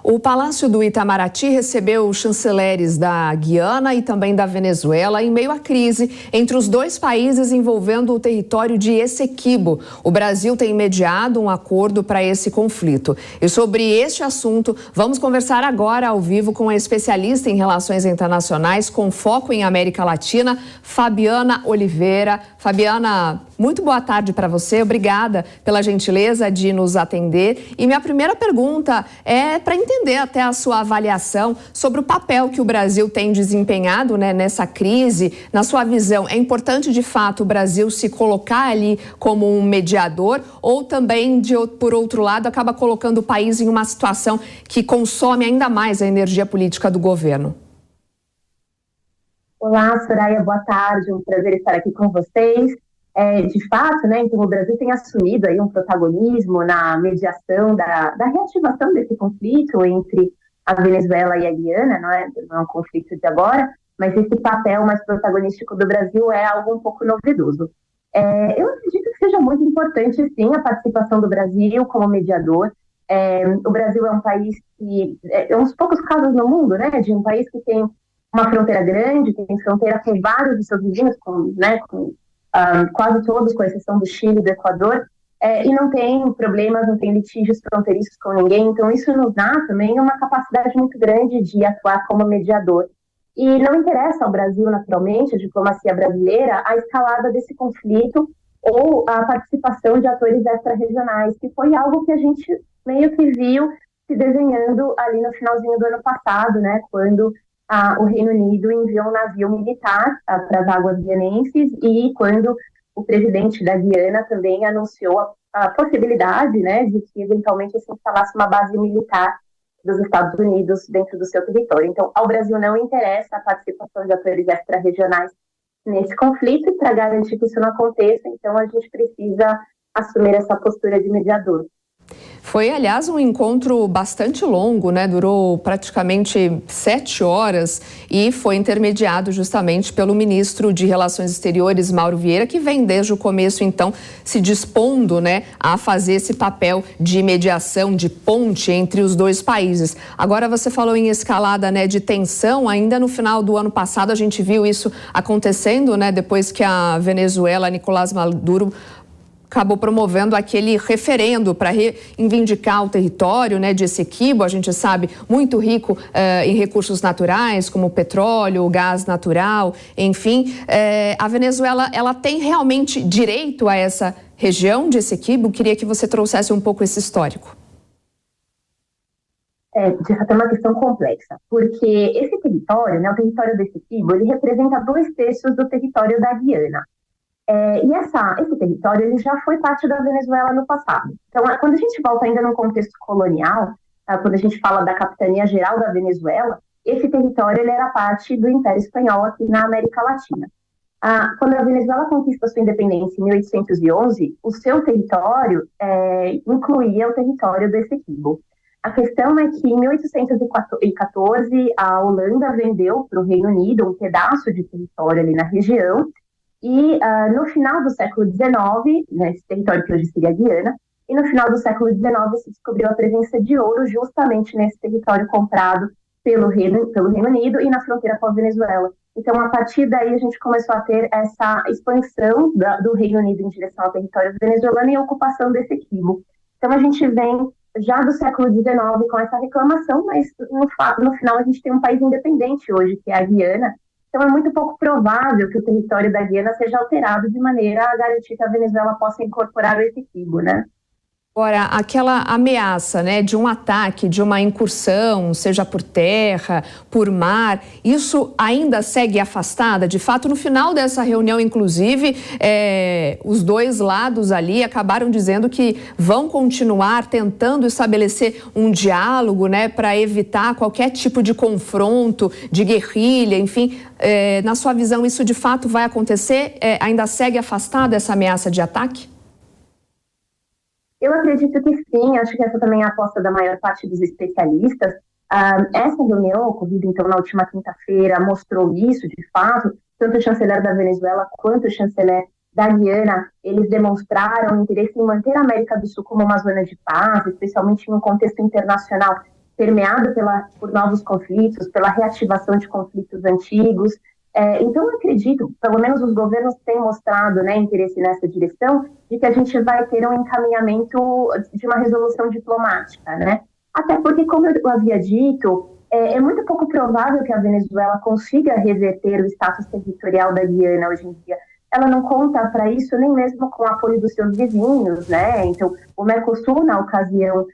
O Palácio do Itamaraty recebeu chanceleres da Guiana e também da Venezuela em meio à crise entre os dois países envolvendo o território de Essequibo. O Brasil tem mediado um acordo para esse conflito. E sobre este assunto, vamos conversar agora ao vivo com a especialista em relações internacionais com foco em América Latina, Fabiana Oliveira. Fabiana, muito boa tarde para você. Obrigada pela gentileza de nos atender. E minha primeira pergunta é para entender até a sua avaliação sobre o papel que o Brasil tem desempenhado, né, nessa crise. Na sua visão, é importante de fato o Brasil se colocar ali como um mediador ou também, por outro lado, acaba colocando o país em uma situação que consome ainda mais a energia política do governo? Olá, Soraya, boa tarde, um prazer estar aqui com vocês. De fato, né, então o Brasil tem assumido aí um protagonismo na mediação da reativação desse conflito entre a Venezuela e a Guiana, não é um conflito de agora, mas esse papel mais protagonístico do Brasil é algo um pouco novedoso. Eu acredito que seja muito importante, sim, a participação do Brasil como mediador. O Brasil é um país que é um dos poucos casos no mundo, né, de um país que tem uma fronteira grande, tem fronteira com vários de seus vizinhos, com quase todos, com exceção do Chile e do Equador, e não tem problemas, não tem litígios fronteiriços com ninguém. Então isso nos dá também uma capacidade muito grande de atuar como mediador. E não interessa ao Brasil, naturalmente, a diplomacia brasileira, a escalada desse conflito ou a participação de atores extra-regionais, que foi algo que a gente meio que viu se desenhando ali no finalzinho do ano passado, né, quando o Reino Unido enviou um navio militar para as águas guianenses e quando o presidente da Guiana também anunciou a possibilidade, né, de que eventualmente se instalasse uma base militar dos Estados Unidos dentro do seu território. Então, ao Brasil não interessa a participação de atores extra-regionais nesse conflito e para garantir que isso não aconteça, então a gente precisa assumir essa postura de mediador. Foi, aliás, um encontro bastante longo, né? Durou praticamente 7 horas e foi intermediado justamente pelo ministro de Relações Exteriores, Mauro Vieira, que vem desde o começo, então, se dispondo, né, a fazer esse papel de mediação, de ponte entre os dois países. Agora, você falou em escalada, né, de tensão. Ainda no final do ano passado, a gente viu isso acontecendo, né, depois que a Venezuela, Nicolás Maduro, acabou promovendo aquele referendo para reivindicar o território, né, de Essequibo. A gente sabe, muito rico em recursos naturais, como petróleo, gás natural, enfim. A Venezuela, ela tem realmente direito a essa região de Essequibo? Queria que você trouxesse um pouco esse histórico. De fato, é uma questão complexa, porque esse território, né, o território do Essequibo, ele representa 2/3 do território da Guiana. E esse território ele já foi parte da Venezuela no passado. Então, quando a gente volta ainda no contexto colonial, quando a gente fala da capitania geral da Venezuela, esse território ele era parte do Império Espanhol aqui na América Latina. Quando a Venezuela conquista sua independência em 1811, o seu território incluía o território do Essequibo. A questão é que em 1814 a Holanda vendeu para o Reino Unido um pedaço de território ali na região. E no final do século XIX, né, esse território que hoje seria a Guiana, e no final do século XIX se descobriu a presença de ouro justamente nesse território comprado pelo Reino Unido e na fronteira com a Venezuela. Então, a partir daí, a gente começou a ter essa expansão do Reino Unido em direção ao território venezuelano e a ocupação desse Essequibo. Então, a gente vem já do século XIX com essa reclamação, mas no final a gente tem um país independente hoje, que é a Guiana. Então, é muito pouco provável que o território da Guiana seja alterado de maneira a garantir que a Venezuela possa incorporar o Essequibo, né? Agora, aquela ameaça, né, de um ataque, de uma incursão, seja por terra, por mar, isso ainda segue afastada? De fato, no final dessa reunião, inclusive, os dois lados ali acabaram dizendo que vão continuar tentando estabelecer um diálogo, né, para evitar qualquer tipo de confronto, de guerrilha, enfim. Na sua visão, isso de fato vai acontecer? Ainda segue afastada essa ameaça de ataque? Eu acredito que sim, acho que essa também é a aposta da maior parte dos especialistas. Essa reunião, ocorrida então na última quinta-feira, mostrou isso de fato. Tanto o chanceler da Venezuela quanto o chanceler da Guiana, eles demonstraram interesse em manter a América do Sul como uma zona de paz, especialmente em um contexto internacional permeado por novos conflitos, pela reativação de conflitos antigos. Então, eu acredito, pelo menos os governos têm mostrado, né, interesse nessa direção, de que a gente vai ter um encaminhamento de uma resolução diplomática, né? Até porque, como eu havia dito, é muito pouco provável que a Venezuela consiga reverter o status territorial da Guiana hoje em dia. Ela não conta para isso nem mesmo com o apoio dos seus vizinhos, né? Então, o Mercosul, na ocasião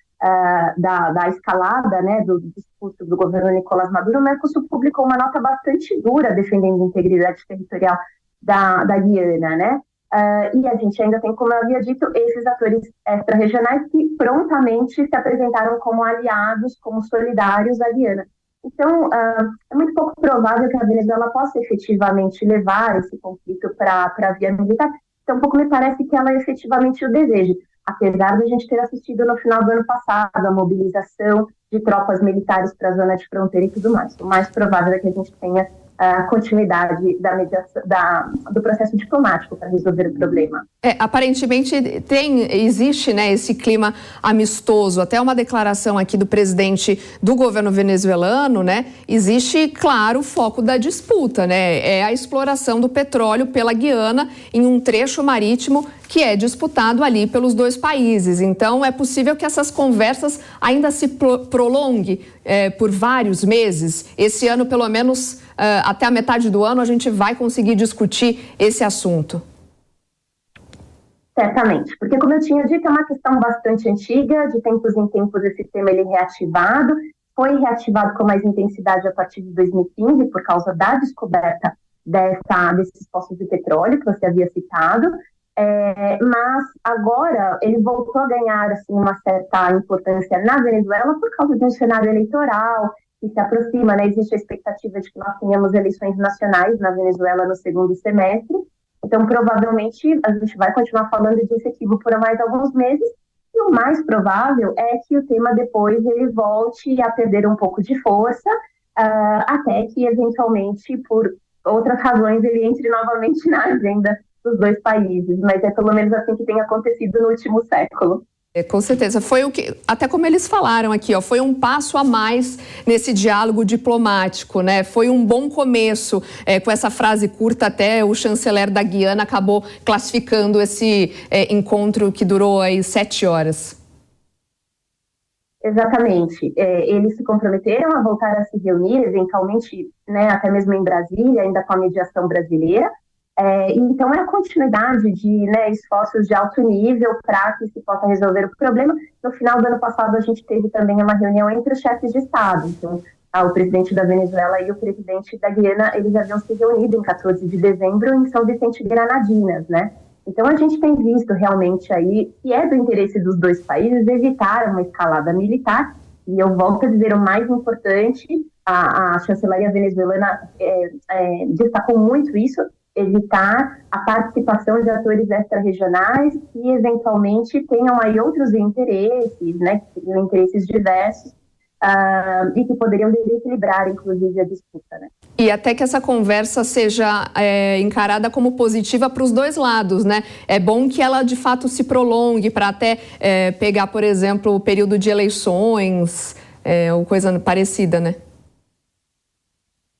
da escalada, né, do discurso do governo Nicolás Maduro, o Mercosul publicou uma nota bastante dura defendendo a integridade territorial da Guiana, né? E a gente ainda tem, como eu havia dito, esses atores extra-regionais que prontamente se apresentaram como aliados, como solidários à Guiana. Então, é muito pouco provável que a Venezuela possa efetivamente levar esse conflito para a via militar. Então, pouco me parece que ela efetivamente o deseje, apesar de a gente ter assistido no final do ano passado a mobilização de tropas militares para a zona de fronteira e tudo mais. O mais provável é que a gente tenha a continuidade da mediação, do processo diplomático para resolver o problema. Aparentemente existe, né, esse clima amistoso, até uma declaração aqui do presidente do governo venezuelano, né, existe, claro, o foco da disputa, né, é a exploração do petróleo pela Guiana em um trecho marítimo que é disputado ali pelos dois países. Então, é possível que essas conversas ainda se prolonguem por vários meses. Esse ano, pelo menos, até a metade do ano, a gente vai conseguir discutir esse assunto. Certamente, porque, como eu tinha dito, é uma questão bastante antiga, de tempos em tempos esse tema ele é reativado, foi reativado com mais intensidade a partir de 2015, por causa da descoberta desses poços de petróleo que você havia citado, mas agora ele voltou a ganhar assim, uma certa importância na Venezuela por causa de um cenário eleitoral que se aproxima, né? Existe a expectativa de que nós tenhamos eleições nacionais na Venezuela no segundo semestre, então provavelmente a gente vai continuar falando de Essequibo por mais alguns meses, e o mais provável é que o tema depois ele volte a perder um pouco de força, até que eventualmente, por outras razões, ele entre novamente na agenda dos dois países, mas é pelo menos assim que tem acontecido no último século. Com certeza, foi o que, até como eles falaram aqui, foi um passo a mais nesse diálogo diplomático, né? Foi um bom começo, com essa frase curta até o chanceler da Guiana acabou classificando esse encontro que durou aí 7 horas. Exatamente, eles se comprometeram a voltar a se reunir, eventualmente, né, até mesmo em Brasília, ainda com a mediação brasileira. Então, é a continuidade de, né, esforços de alto nível para que se possa resolver o problema. No final do ano passado, a gente teve também uma reunião entre os chefes de Estado. Então, o presidente da Venezuela e o presidente da Guiana, eles haviam se reunido em 14 de dezembro em São Vicente de Granadinas, né? Então, a gente tem visto realmente aí que é do interesse dos dois países evitar uma escalada militar. E eu volto a dizer, o mais importante, a chancelaria venezuelana destacou muito isso, evitar a participação de atores extra-regionais que eventualmente tenham aí outros interesses, né, que seriam interesses diversos, e que poderiam desequilibrar, inclusive, a disputa, né? E até que essa conversa seja encarada como positiva para os dois lados, né? É bom que ela, de fato, se prolongue para até pegar, por exemplo, o período de eleições, ou coisa parecida, né?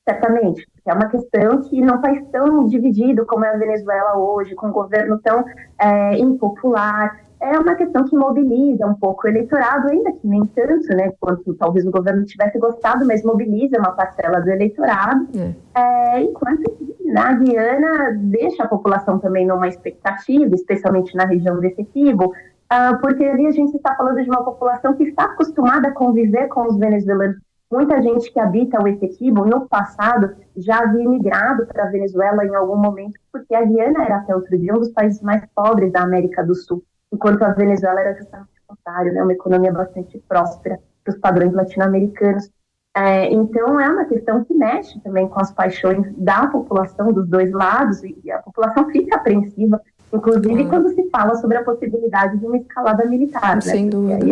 Certamente, porque é uma questão que não faz tão dividido como é a Venezuela hoje, com um governo tão impopular. É uma questão que mobiliza um pouco o eleitorado, ainda que nem tanto, né, quanto talvez o governo tivesse gostado, mas mobiliza uma parcela do eleitorado, enquanto que na Guiana deixa a população também numa expectativa, especialmente na região do Essequibo, porque ali a gente está falando de uma população que está acostumada a conviver com os venezuelanos. Muita gente que habita o Essequibo, no passado, já havia migrado para a Venezuela em algum momento, porque a Guiana era até outro dia um dos países mais pobres da América do Sul, enquanto a Venezuela era justamente o contrário, né? Uma economia bastante próspera para os padrões latino-americanos. Então, é uma questão que mexe também com as paixões da população dos dois lados, e a população fica apreensiva, inclusive quando se fala sobre a possibilidade de uma escalada militar, né? Sem dúvida.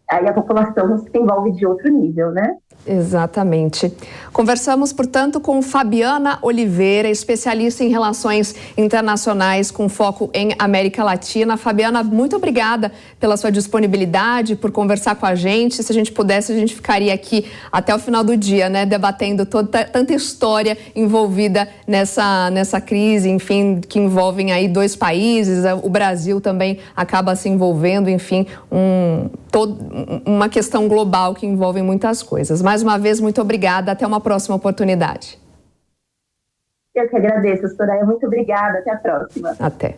Aí a população se envolve de outro nível, né? Exatamente. Conversamos, portanto, com Fabiana Oliveira, especialista em relações internacionais com foco em América Latina. Fabiana, muito obrigada pela sua disponibilidade, por conversar com a gente. Se a gente pudesse, a gente ficaria aqui até o final do dia, né, debatendo tanta história envolvida nessa crise, enfim, que envolvem aí dois países. O Brasil também acaba se envolvendo, enfim, uma questão global que envolve muitas coisas. Mais uma vez, muito obrigada. Até uma próxima oportunidade. Eu que agradeço, Soraya. Muito obrigada. Até a próxima. Até.